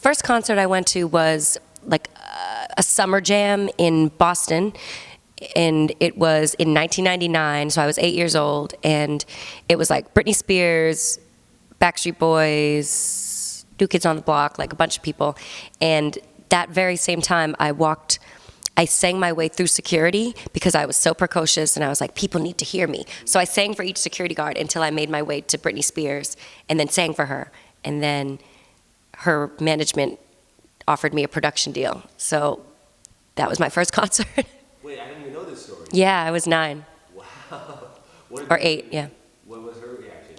First concert I went to was like a summer jam in Boston, and it was in 1999, so I was 8 years old, and it was like Britney Spears, Backstreet Boys, New Kids on the Block, like a bunch of people. And that very same time, I sang my way through security because I was so precocious, and I was like, people need to hear me. So I sang for each security guard until I made my way to Britney Spears, and then sang for her. And then her management offered me a production deal. So that was my first concert. Wait, I didn't even know this story. Yeah, I was 9. Wow. Or 8, yeah. What was her reaction?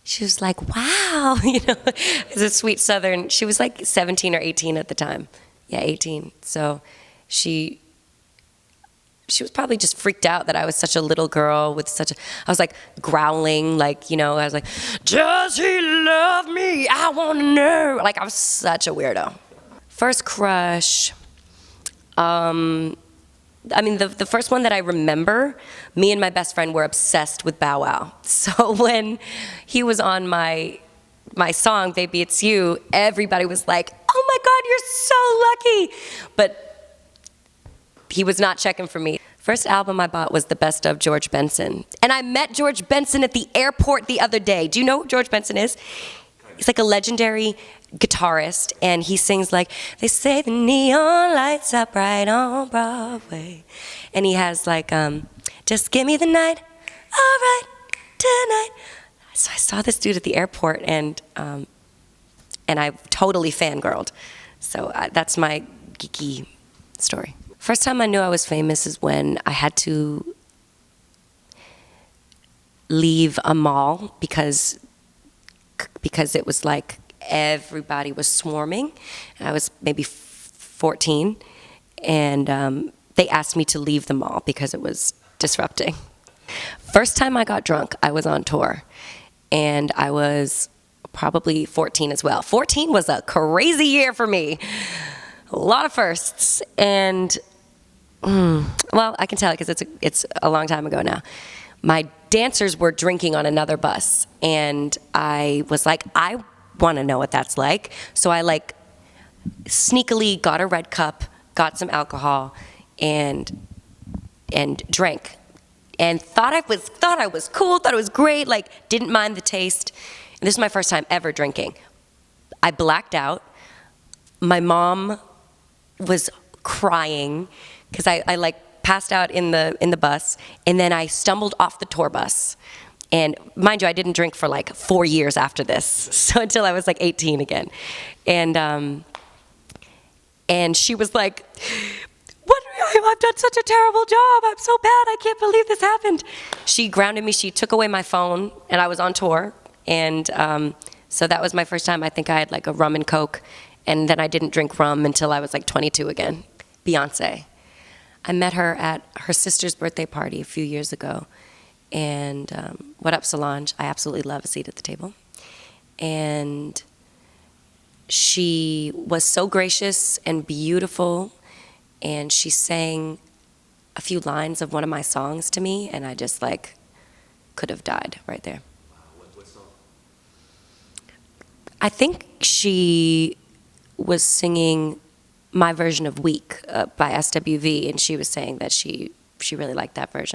She was like, wow, you know, it's a sweet Southern. She was like 17 or 18 at the time. Yeah, 18. So she was probably just freaked out that I was such a little girl with I was like growling, like, you know, I was like, does he love me? I want to know. Like, I was such a weirdo. First crush, I mean, the first one that I remember, me and my best friend were obsessed with Bow Wow. So when he was on my song, Baby It's You, everybody was like, oh my God, you're so lucky. But he was not checking for me. First album I bought was the Best of George Benson. And I met George Benson at the airport the other day. Do you know who George Benson is? He's like a legendary guitarist, and he sings like, they say the neon lights are bright on Broadway. And he has like, just give me the night, all right, tonight. So I saw this dude at the airport, and I totally fangirled. So that's my geeky story. First time I knew I was famous is when I had to leave a mall because it was like everybody was swarming. I was maybe 14, and they asked me to leave the mall because it was disrupting. First time I got drunk, I was on tour, and I was probably 14 as well. 14 was a crazy year for me. A lot of firsts, and well, I can tell because it's a long time ago now. My dancers were drinking on another bus, and I was like, I want to know what that's like. So I like sneakily got a red cup, got some alcohol, and drank, and thought I was cool, thought it was great, like didn't mind the taste. And this is my first time ever drinking. I blacked out. My mom was crying because I like passed out in the bus, and then I stumbled off the tour bus. And mind you, I didn't drink for like 4 years after this, so until I was like 18 again. And she was like, "What? I've done such a terrible job. I'm so bad. I can't believe this happened." She grounded me. She took away my phone, and I was on tour. And so that was my first time. I think I had like a rum and Coke, and then I didn't drink rum until I was like 22 again. Beyonce. I met her at her sister's birthday party a few years ago. And what up, Solange? I absolutely love a seat at the table. And she was so gracious and beautiful, and she sang a few lines of one of my songs to me, and I just like could have died right there. Wow, what song? I think she was singing my version of Weak by SWV, and she was saying that she really liked that version.